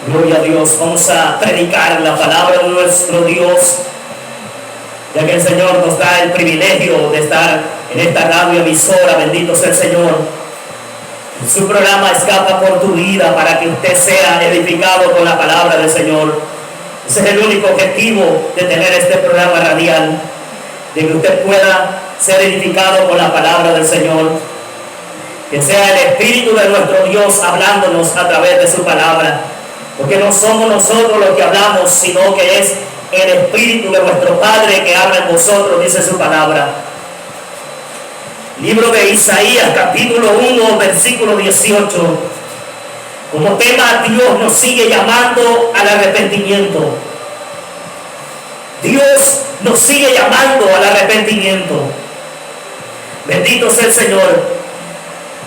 Gloria a Dios. Vamos a predicar la palabra de nuestro Dios, ya que el Señor nos da el privilegio de estar en esta radio emisora. Bendito sea el Señor. Su programa Escapa por tu vida, para que usted sea edificado con la palabra del Señor. Ese es el único objetivo de tener este programa radial, de que usted pueda ser edificado con la palabra del Señor, que sea el Espíritu de nuestro Dios hablándonos a través de su palabra, porque no somos nosotros los que hablamos, sino que es el Espíritu de nuestro Padre que habla en vosotros, dice su palabra. Libro de Isaías, capítulo 1, versículo 18. Como tema, Dios nos sigue llamando al arrepentimiento. Dios nos sigue llamando al arrepentimiento. Bendito sea el Señor.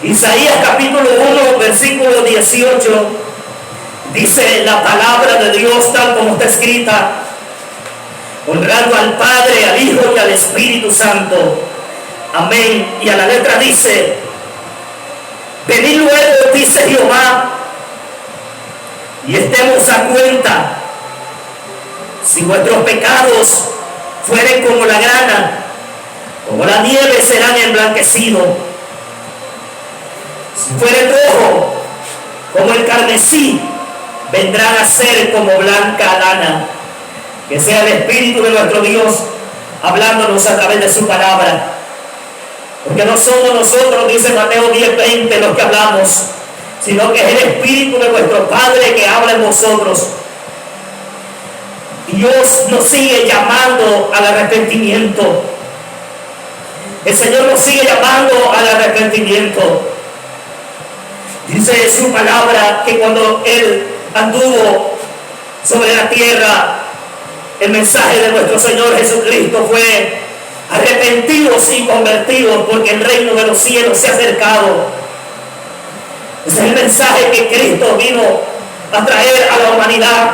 Isaías capítulo 1, versículo 18. Dice la palabra de Dios tal como está escrita, honrando al Padre, al Hijo y al Espíritu Santo. Amén. Y a la letra dice: venid luego, dice Jehová, y estemos a cuenta. Si vuestros pecados fueren como la grana, como la nieve serán emblanquecidos. Si fueren rojo como el carmesí, vendrán a ser como blanca lana. Que sea el Espíritu de nuestro Dios hablándonos a través de su palabra, porque no somos nosotros, dice Mateo 10:20, los que hablamos, sino que es el Espíritu de nuestro Padre que habla en nosotros. Dios nos sigue llamando al arrepentimiento. El Señor nos sigue llamando al arrepentimiento. Dice su palabra que cuando Él anduvo sobre la tierra, el mensaje de nuestro Señor Jesucristo fue: arrepentidos y convertidos, porque el reino de los cielos se ha acercado. Ese es el mensaje que Cristo vino a traer a la humanidad.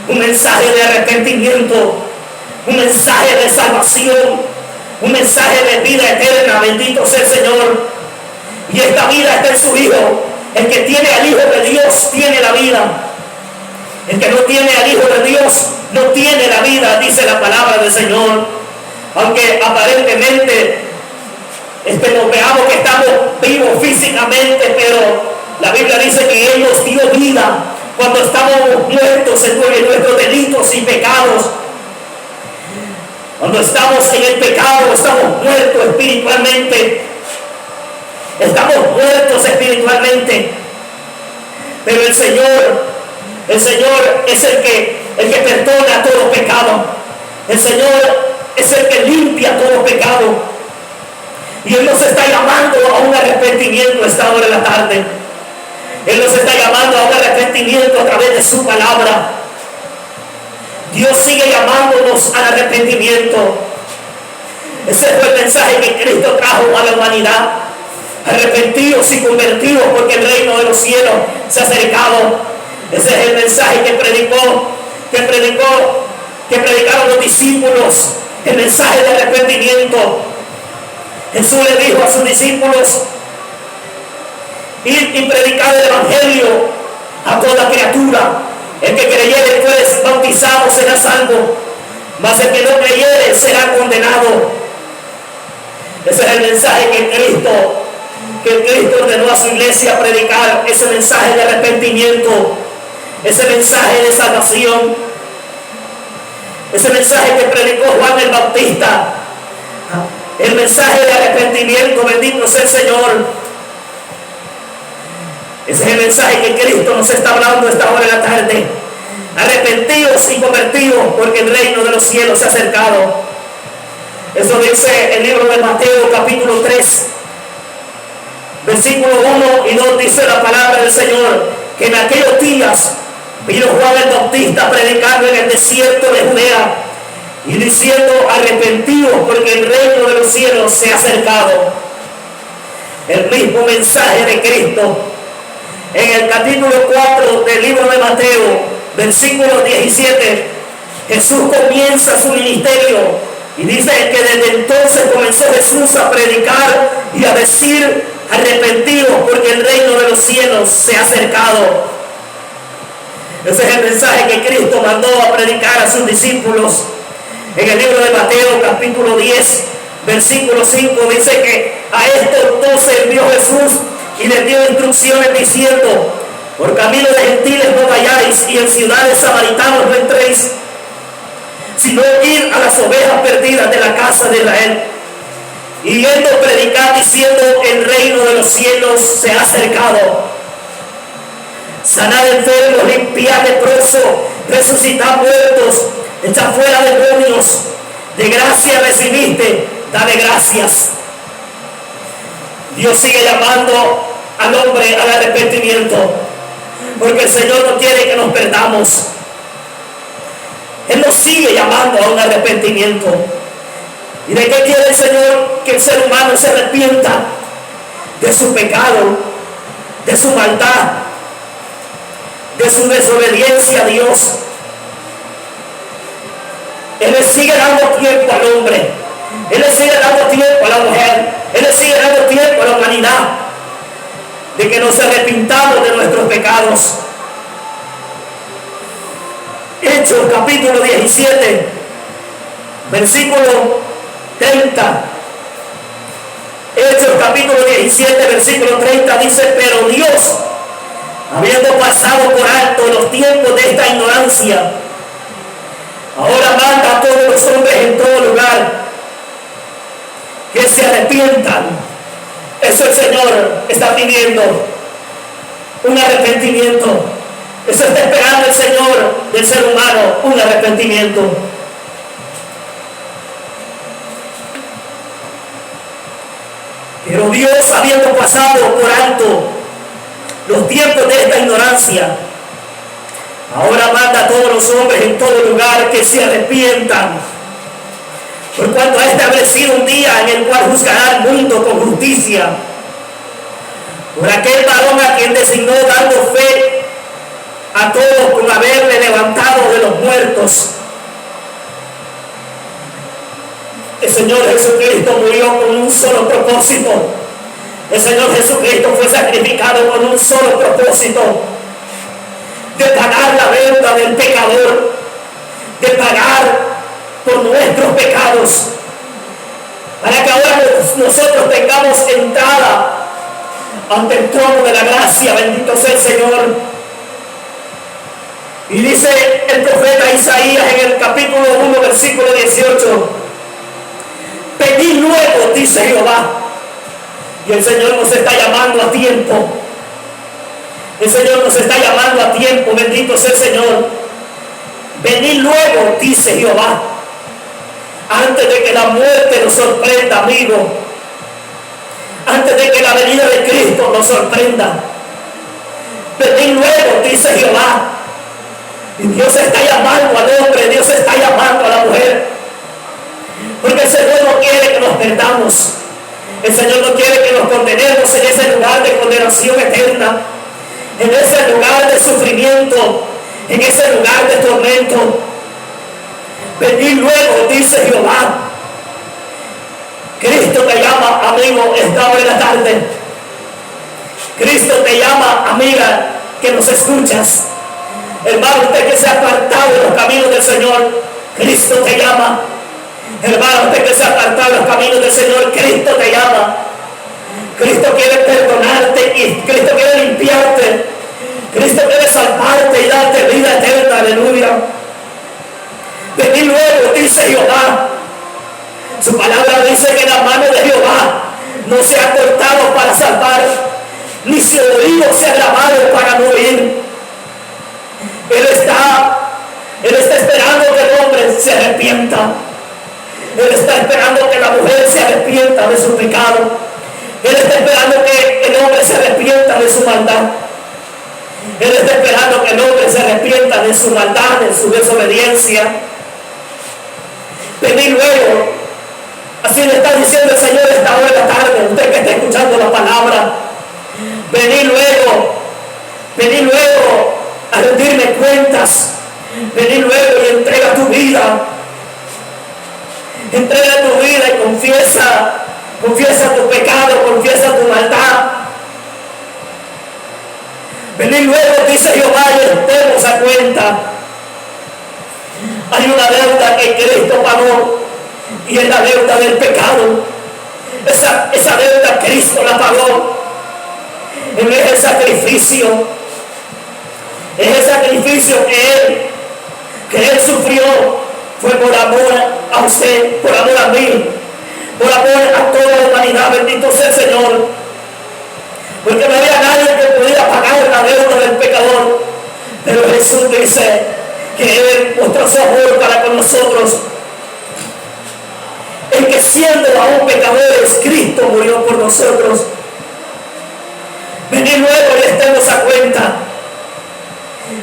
Un mensaje de arrepentimiento, un mensaje de salvación, un mensaje de vida eterna. Bendito sea el Señor. Y esta vida está en su Hijo. El que tiene al Hijo de Dios tiene la vida. El que no tiene al Hijo de Dios no tiene la vida, dice la palabra del Señor. Aunque aparentemente nos veamos que estamos vivos físicamente, pero la Biblia dice que Él nos dio vida cuando estábamos muertos en nuestros delitos y pecados. Cuando estamos en el pecado, estamos muertos espiritualmente. Estamos muertos espiritualmente. Pero el Señor es el que perdona todo pecado. El Señor es el que limpia todo pecado. Y Él nos está llamando a un arrepentimiento esta hora de la tarde. Él nos está llamando a un arrepentimiento a través de su palabra. Dios sigue llamándonos al arrepentimiento. Ese fue el mensaje que Cristo trajo a la humanidad. Arrepentidos y convertidos, porque el reino de los cielos se ha acercado. Ese es el mensaje que predicaron los discípulos. El mensaje de arrepentimiento. Jesús le dijo a sus discípulos: id y predicad el evangelio a toda criatura. El que creyere pues bautizado será salvo, mas el que no creyere será condenado. Ese es el mensaje que Cristo ordenó a su iglesia predicar. Ese mensaje de arrepentimiento, ese mensaje de salvación, ese mensaje que predicó Juan el Bautista, el mensaje de arrepentimiento. Bendito sea el Señor. Ese es el mensaje que Cristo nos está hablando esta hora de la tarde. Arrepentidos y convertidos, porque el reino de los cielos se ha acercado. Eso dice el libro de Mateo capítulo 3, versículo 1 y 2. Dice la palabra del Señor que en aquellos días vino Juan el Bautista predicando en el desierto de Judea y diciendo: arrepentidos, porque el reino de los cielos se ha acercado. El mismo mensaje de Cristo. En el capítulo 4 del libro de Mateo, versículo 17, Jesús comienza su ministerio y dice que desde entonces comenzó Jesús a predicar y a decir: arrepentidos, porque el reino de los cielos se ha acercado. Ese es el mensaje que Cristo mandó a predicar a sus discípulos. En el libro de Mateo capítulo 10, versículo 5 dice que a estos 12 envió Jesús y les dio instrucciones diciendo: por camino de gentiles no vayáis y en ciudades samaritanas no entréis, sino ir a las ovejas perdidas de la casa de Israel. Y yendo predicar diciendo: el reino de los cielos se ha acercado. Sanad enfermos, limpiad leprosos, resucitad muertos, echad fuera demonios. De gracia recibiste, dale gracias. Dios sigue llamando al hombre al arrepentimiento, porque el Señor no quiere que nos perdamos. Él nos sigue llamando a un arrepentimiento. ¿Y de qué quiere el Señor? Que el ser humano se arrepienta de su pecado, de su maldad, de su desobediencia a Dios. Él le sigue dando tiempo al hombre, Él le sigue dando tiempo a la mujer, Él le sigue dando tiempo a la humanidad de que nos arrepintamos de nuestros pecados. Hechos capítulo 17, versículo 30. Hechos capítulo 17, versículo 30 dice: pero Dios, habiendo pasado por alto los tiempos de esta ignorancia, ahora manda a todos los hombres en todo lugar que se arrepientan. Eso el Señor está pidiendo, un arrepentimiento. Eso está esperando el Señor del ser humano, un arrepentimiento. Pero Dios, habiendo pasado por alto los tiempos de esta ignorancia, ahora manda a todos los hombres en todo lugar que se arrepientan, por cuanto ha establecido un día en el cual juzgará al mundo con justicia, por aquel varón a quien designó, dando fe a todos con haberle levantado de los muertos. El Señor Jesucristo murió con un solo propósito. El Señor Jesucristo fue sacrificado con un solo propósito: de pagar la deuda del pecador, de pagar por nuestros pecados, para que ahora nosotros tengamos entrada ante el trono de la gracia. Bendito sea el Señor. Y dice el profeta Isaías en el capítulo 1, versículo 18: pedid luego, dice Jehová. Y el Señor nos está llamando a tiempo. El Señor nos está llamando a tiempo. Bendito sea el Señor. Venid luego, dice Jehová, antes de que la muerte nos sorprenda, amigo. Antes de que la venida de Cristo nos sorprenda. Venid luego, dice Jehová. Y Dios está llamando al hombre, Dios está llamando a la mujer. Porque el Señor no quiere que nos perdamos. El Señor no quiere que nos condenemos en ese lugar de condenación eterna, en ese lugar de sufrimiento, en ese lugar de tormento. Venid luego, dice Jehová. Cristo te llama, amigo, esta hora de la tarde. Cristo te llama, amiga, que nos escuchas. Hermano, usted que se ha apartado de los caminos del Señor, Cristo te llama. Hermano, usted que se ha apartado de los caminos del Señor, Cristo te llama. Cristo quiere perdonarte y Cristo quiere limpiarte. Cristo quiere salvarte y darte vida eterna. Aleluya. Venid luego, dice Jehová. Su palabra dice que la mano de Jehová no se ha cortado para salvar, ni su oído se ha grabado para no oír. Él está esperando que el hombre se arrepienta. Él está esperando que la mujer se arrepienta de su pecado. Él está esperando que el hombre se arrepienta de su maldad. Él está esperando que el hombre se arrepienta de su maldad, de su desobediencia. Venid luego. Así le está diciendo el Señor esta hora de la tarde. Usted que está escuchando la palabra. Venid luego. Venid luego a rendirme cuentas. Venid luego y entrega tu vida. Entrega tu vida y confiesa tu pecado, confiesa tu maldad. Venid luego, dice Jehová, y estemos a cuentas. cuenta. Hay una deuda que Cristo pagó y es la deuda del pecado. Esa deuda Cristo la pagó. En ese sacrificio, que Él sufrió, fue por amor a usted, por amor a mí, por amor a toda la humanidad. Bendito sea el Señor. Porque no había nadie que pudiera pagar la deuda del pecador. Pero Jesús dice que Él mostró su amor para con nosotros. El que siendo aún pecadores, Cristo murió por nosotros. Venid luego y estemos a cuenta.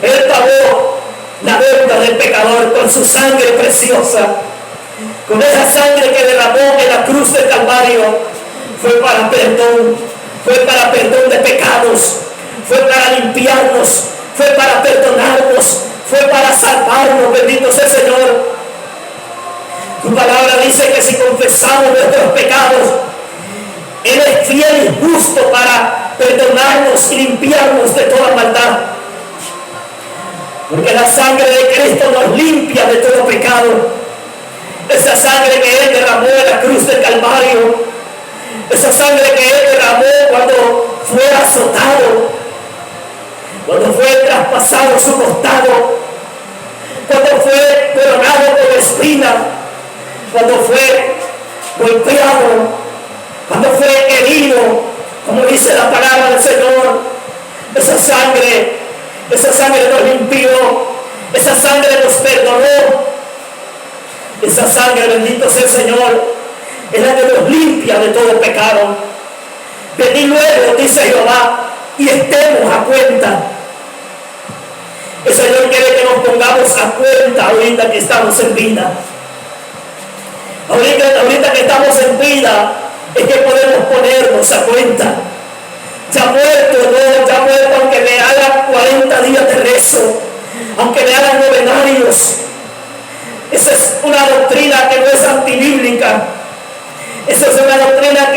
Él pagó la deuda del pecador con su sangre preciosa. Con esa sangre que derramó en la cruz del Calvario. Fue para perdón de pecados. Fue para limpiarnos. Fue para perdonarnos. Fue para salvarnos. Bendito sea el Señor. Tu palabra dice que si confesamos nuestros pecados, Él es fiel y justo para perdonarnos y limpiarnos de toda maldad. Porque la sangre de Cristo nos limpia de todo pecado. Esa sangre que Él derramó en la cruz del Calvario. Esa sangre que Él derramó cuando fue azotado. Cuando fue traspasado su costado. Cuando fue coronado con espina. Cuando fue golpeado, cuando fue herido, como dice la palabra del Señor. Esa sangre nos limpió, esa sangre nos perdonó, esa sangre, bendito sea el Señor, es la que nos limpia de todo pecado. Venid luego, dice Jehová, y estemos a cuenta. El Señor quiere que nos pongamos a cuenta ahorita que estamos en vida. Ahorita que estamos en vida es que podemos ponernos a cuenta. Ya muerto, aunque me hagan 40 días de rezo, aunque me hagan novenarios. Esa es una doctrina que no es antibíblica. Esa es una doctrina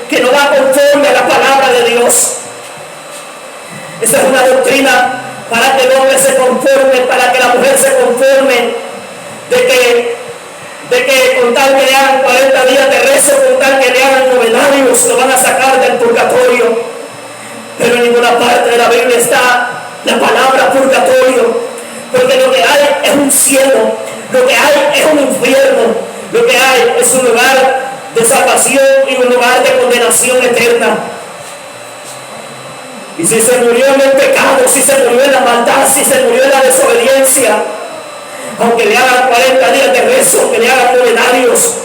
que no va conforme a la palabra de Dios. Esa es una doctrina para que el hombre se conforme, para que la mujer se conforme, de que con tal que le hagan 40 días de rezo, con tal que le hagan novenarios, lo van a sacar del purgatorio. Pero en ninguna parte de la Biblia está la palabra purgatorio, porque lo que hay es un cielo, lo que hay es un infierno, lo que hay es un lugar de salvación y un lugar de condenación eterna. Y si se murió en el pecado, si se murió en la maldad, si se murió en la desobediencia, aunque le hagan 40 días de rezo, que le hagan novenarios,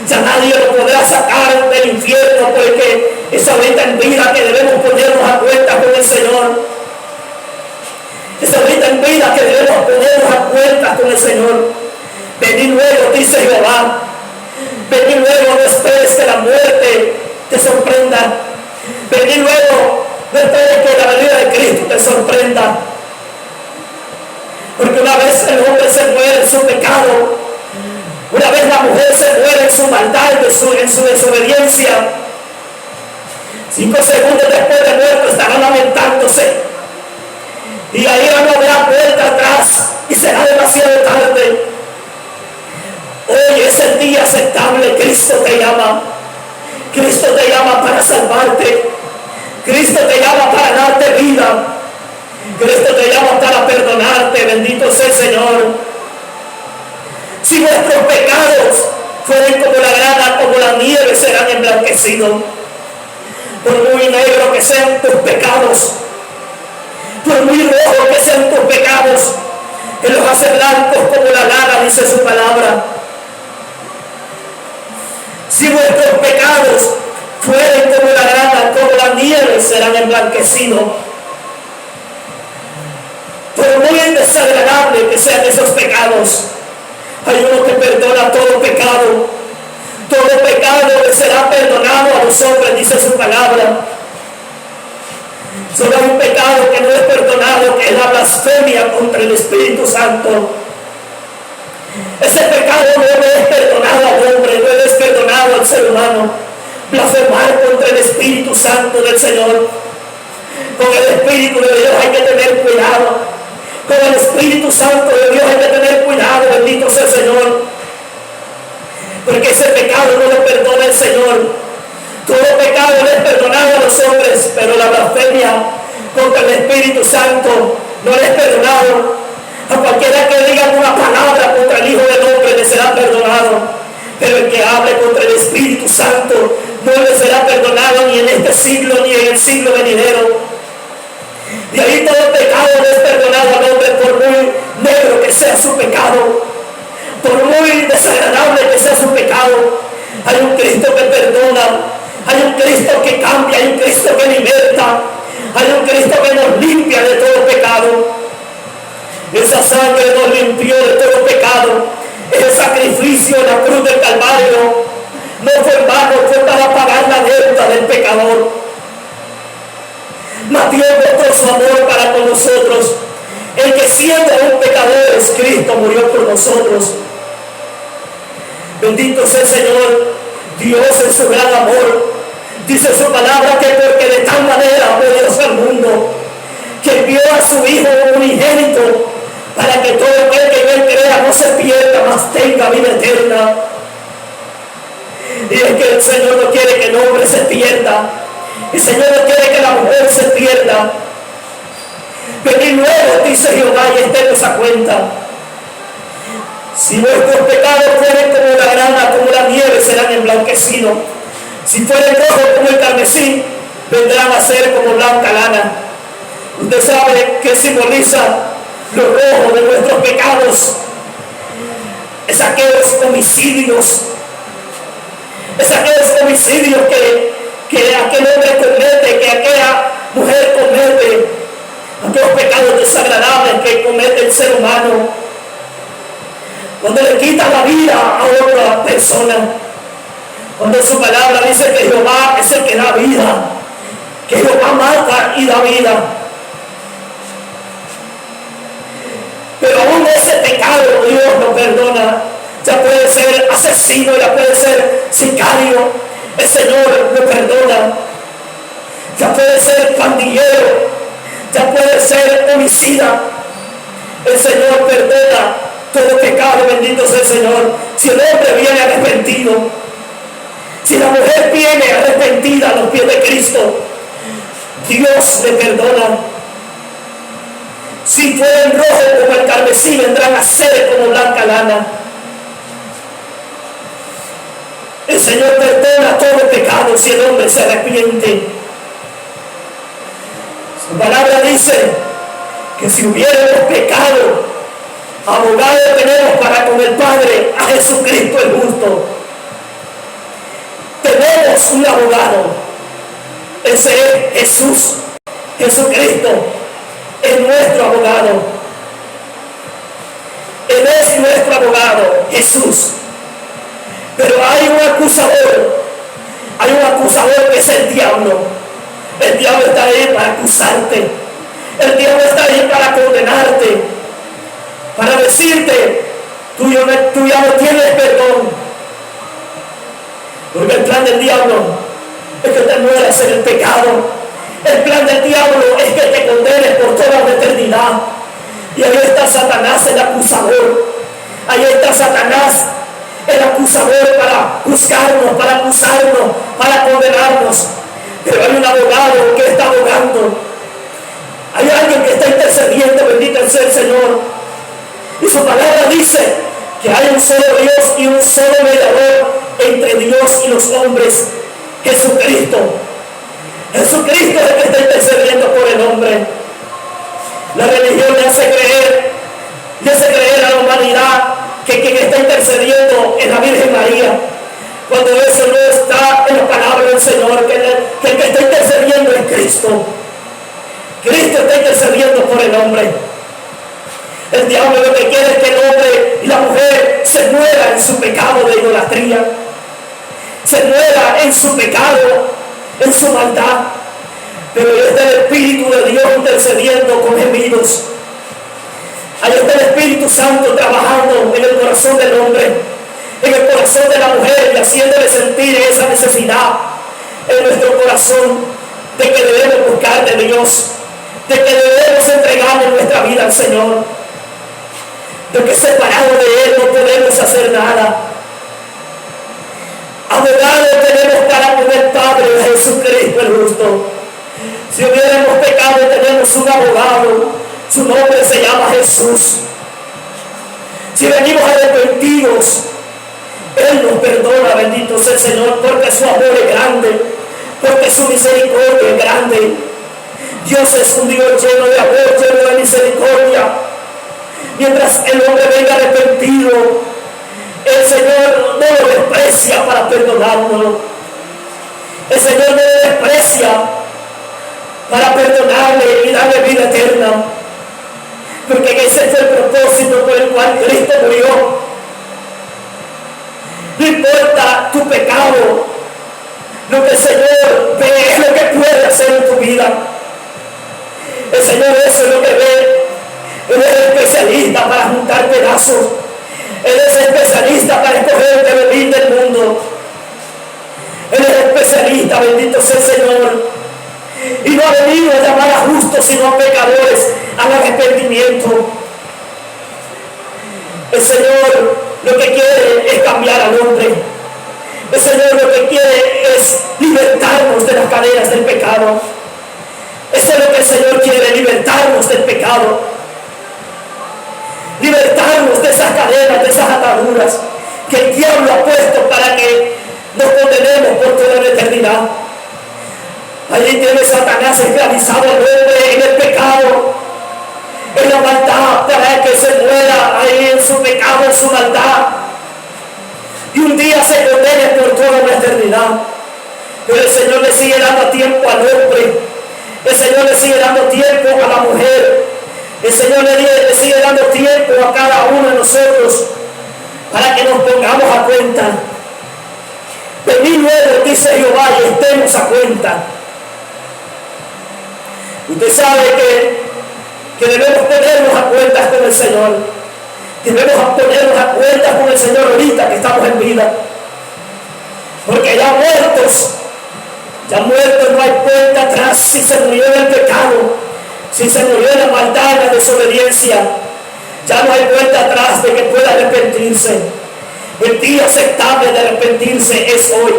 ya nadie lo podrá sacar del infierno, porque es ahorita en vida que debemos ponernos a cuenta con el Señor. Es ahorita en vida que debemos ponernos a cuenta con el Señor. Venid luego, dice Jehová. Venid luego, no esperes que la muerte te sorprenda. Venid luego, no esperes que la venida de Cristo te sorprenda. Porque una vez el hombre se muere en su pecado, una vez la mujer se muere en su maldad, en su desobediencia, 5 segundos después de muerto estará lamentándose. Y ahí no habrá vuelta atrás y será demasiado tarde. Hoy es el día aceptable. Cristo te llama. Cristo te llama para salvarte. Cristo te llama para darte vida. Cristo te llama para perdonarte. Bendito sea el Señor. Si vuestros pecados fueren como la grana, como la nieve, serán emblanquecidos. Por muy negro que sean tus pecados, por muy rojos que sean tus pecados, Él los hace blancos como la lana, dice su palabra. Si vuestros pecados fueren como la grana, como la nieve, serán emblanquecidos. Por muy desagradable que sean esos pecados, hay uno que perdona todo pecado. Todo pecado le será perdonado a los hombres, dice su palabra. Solo hay un pecado que no es perdonado, que es la blasfemia contra el Espíritu Santo. Ese pecado no es perdonado al hombre, no es perdonado al ser humano. Blasfemar contra el Espíritu Santo del Señor. Con el Espíritu de Dios hay que tener cuidado. Con el Espíritu Santo de Dios hay que tener cuidado, bendito sea el Señor, porque ese pecado no lo perdona el Señor. Todo pecado le es perdonado a los hombres, pero la blasfemia contra el Espíritu Santo no le es perdonado. A cualquiera que diga una palabra contra el Hijo del Hombre le será perdonado, pero el que hable contra el Espíritu Santo no le será perdonado ni en este siglo ni en el siglo venidero. Y ahí todo pecado no es perdonado al hombre, por muy negro que sea su pecado, por muy desagradable que sea su pecado. Hay un Cristo que perdona, hay un Cristo que cambia, hay un Cristo que liberta, hay un Cristo que nos limpia de todo pecado. Esa sangre nos limpió de todo pecado. Ese sacrificio en la cruz del Calvario no fue en vano, fue para pagar la deuda del pecador. Mas Dios mostró su amor para con nosotros. El que siendo un pecador es Cristo, murió por nosotros. Bendito sea el Señor, Dios en su gran amor. Dice su palabra que porque de tal manera amó Dios al mundo, que envió a su Hijo unigénito, para que todo aquel que en él crea no se pierda, mas tenga vida eterna. Y es que el Señor no quiere que el hombre se pierda. El Señor no quiere que la mujer se pierda. Venid luego, dice Jehová, y estemos a cuenta. Si nuestros pecados fueren como la grana, como la nieve, serán emblanquecidos. Si fueren rojos como el carmesí, vendrán a ser como blanca lana. Usted sabe que simboliza lo rojo de nuestros pecados. Es aquellos homicidios. Es aquellos homicidios que aquel hombre comete, que aquella mujer comete. Aquellos pecados desagradables que comete el ser humano. Cuando le quita la vida a otra persona. Cuando su palabra dice que Jehová es el que da vida. Que Jehová mata y da vida. Pero aún ese pecado Dios lo perdona. Ya puede ser asesino, ya puede ser sicario. El Señor lo perdona. Ya puede ser pandillero. Ya puede ser homicida. El Señor perdona todo pecado, bendito sea el Señor. Si el hombre viene arrepentido, si la mujer viene arrepentida a los pies de Cristo, Dios le perdona. Si fueren rojos como el carmesí, vendrán a ser como blanca lana. El Señor perdona todo pecado si el hombre se arrepiente. Su palabra dice que si hubiéramos pecado, abogado tenemos para con el Padre, a Jesucristo el justo. Tenemos un abogado. Ese es Jesús. Jesucristo es nuestro abogado. Él es nuestro abogado, Jesús. Pero hay un acusador. Hay un acusador que es el diablo. El diablo está ahí para acusarte. El diablo está ahí para condenarte. Para decirte, tú ya no tienes perdón. Porque el plan del diablo es que te mueras en el pecado. El plan del diablo es que te condenes por toda la eternidad. Y ahí está Satanás, el acusador. Ahí está Satanás, el acusador, para juzgarnos, para acusarnos, para condenarnos. Pero hay un abogado que está abogando. Hay alguien que está intercediendo, bendito sea el Señor. Y su palabra dice que hay un solo Dios y un solo mediador entre Dios y los hombres, Jesucristo. Jesucristo es el que está intercediendo por el hombre. La religión le hace creer a la humanidad que quien está intercediendo es la Virgen María, cuando eso no está en la palabra del Señor, que el que está intercediendo es Cristo. Cristo está intercediendo por el hombre. El diablo lo que quiere es que el hombre y la mujer se muera en su pecado de idolatría, se muera en su pecado, en su maldad. Pero ahí está el Espíritu de Dios intercediendo con gemidos. Ahí está el Espíritu Santo trabajando en el corazón del hombre, en el corazón de la mujer, y haciéndole sentir esa necesidad en nuestro corazón de que debemos buscar de Dios, de que debemos entregarle nuestra vida al Señor. Porque separado de Él no podemos hacer nada. Abogado tenemos para con el Padre, Jesucristo el justo. Si hubiéramos pecado, tenemos un abogado. Su nombre se llama Jesús. Si venimos arrepentidos, Él nos perdona, bendito sea el Señor, porque su amor es grande, porque su misericordia es grande. Dios es un Dios lleno de amor, lleno de misericordia. Mientras el hombre venga arrepentido, el Señor no lo desprecia para perdonarlo. El Señor no lo desprecia para perdonarle y darle vida eterna. Porque ese fue el propósito por el cual Cristo murió. No importa tu pecado, lo que el Señor ve es lo que puede hacer en tu vida. El Señor eso es lo que ve. Él es especialista para juntar pedazos. Él es especialista para escoger de venir del mundo. Él es especialista, bendito sea el Señor. Y no ha venido a llamar a justos, sino a pecadores al arrepentimiento. El Señor lo que quiere es cambiar al hombre. El Señor lo que quiere es libertarnos de las cadenas del pecado. Eso es lo que el Señor quiere, libertarnos del pecado. Libertarnos de esas cadenas, de esas ataduras que el diablo ha puesto para que nos condenemos por toda la eternidad. Allí tiene Satanás esclavizado al hombre en el pecado, en la maldad, para que se muera ahí en su pecado, en su maldad, y un día se condene por toda la eternidad. Pero el Señor le sigue dando tiempo al hombre, el Señor le sigue dando tiempo a la mujer, el Señor le sigue dando tiempo a cada uno de nosotros para que nos pongamos a cuenta. Venid luego, dice Jehová, y estemos a cuenta. Usted sabe que debemos ponernos a cuentas con el Señor. Debemos ponernos a cuentas con el Señor ahorita que estamos en vida. Porque ya muertos no hay cuenta atrás. Si se murió en el pecado, si se murió en la maldad, en la desobediencia, ya no hay vuelta atrás de que pueda arrepentirse. El día aceptable de arrepentirse es hoy.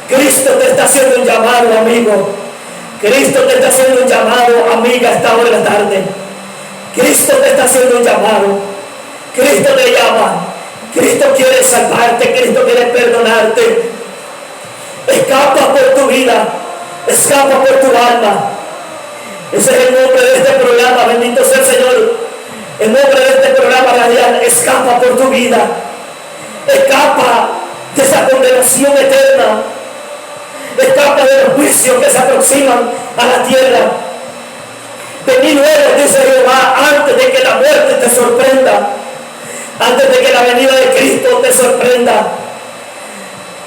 Cristo te está haciendo un llamado, amigo. Cristo te está haciendo un llamado, amiga, a esta hora de la tarde. Cristo te está haciendo un llamado. Cristo te llama. Cristo quiere salvarte. Cristo quiere perdonarte. Escapa por tu vida. Escapa por tu alma. Ese es el nombre de este programa. Bendito sea el Señor. El nombre de este programa radial. Escapa por tu vida. Escapa de esa condenación eterna. Escapa de los juicios que se aproximan a la tierra. Vení luego, dice Jehová, antes de que la muerte te sorprenda, antes de que la venida de Cristo te sorprenda.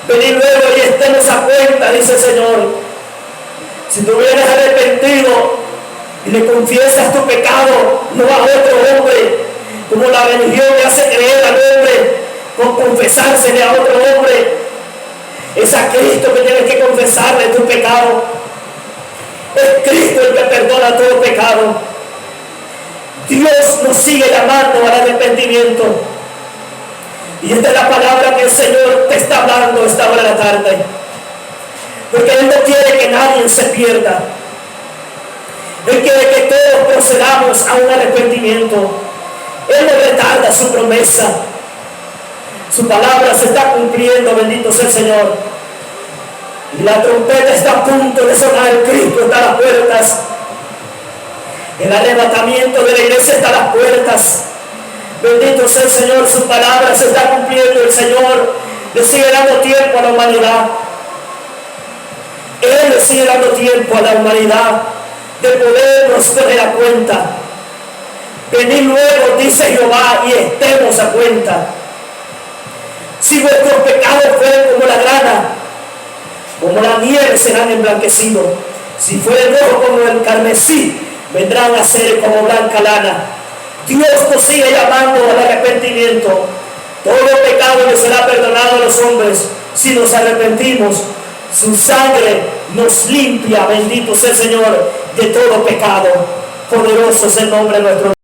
Vení luego y estemos a cuenta, dice el Señor. Si tú vienes arrepentido y le confiesas tu pecado, no a otro hombre, como la religión le hace creer al hombre, con confesársele a otro hombre. Es a Cristo que tienes que confesarle tu pecado. Es Cristo el que perdona todo pecado. Dios nos sigue llamando al arrepentimiento. Y esta es la palabra que el Señor te está hablando esta hora de la tarde. Porque Él no quiere que nadie se pierda. Él quiere que todos procedamos a un arrepentimiento. Él no retarda su promesa. Su palabra se está cumpliendo, bendito sea el Señor. Y la trompeta está a punto de sonar, Cristo está a las puertas. El arrebatamiento de la iglesia está a las puertas. Bendito sea el Señor, su palabra se está cumpliendo. El Señor le sigue dando tiempo a la humanidad. Él le sigue dando tiempo a la humanidad de podernos poner a cuenta. Venid luego, dice Jehová, y estemos a cuenta. Si vuestros pecados fueren como la grana, como la nieve serán emblanquecidos. Si fueren rojos como el carmesí, vendrán a ser como blanca lana. Dios nos sigue llamando al arrepentimiento. Todo pecado le será perdonado a los hombres si nos arrepentimos. Su sangre nos limpia, bendito sea el Señor, de todo pecado. Poderoso es el nombre de nuestro Dios.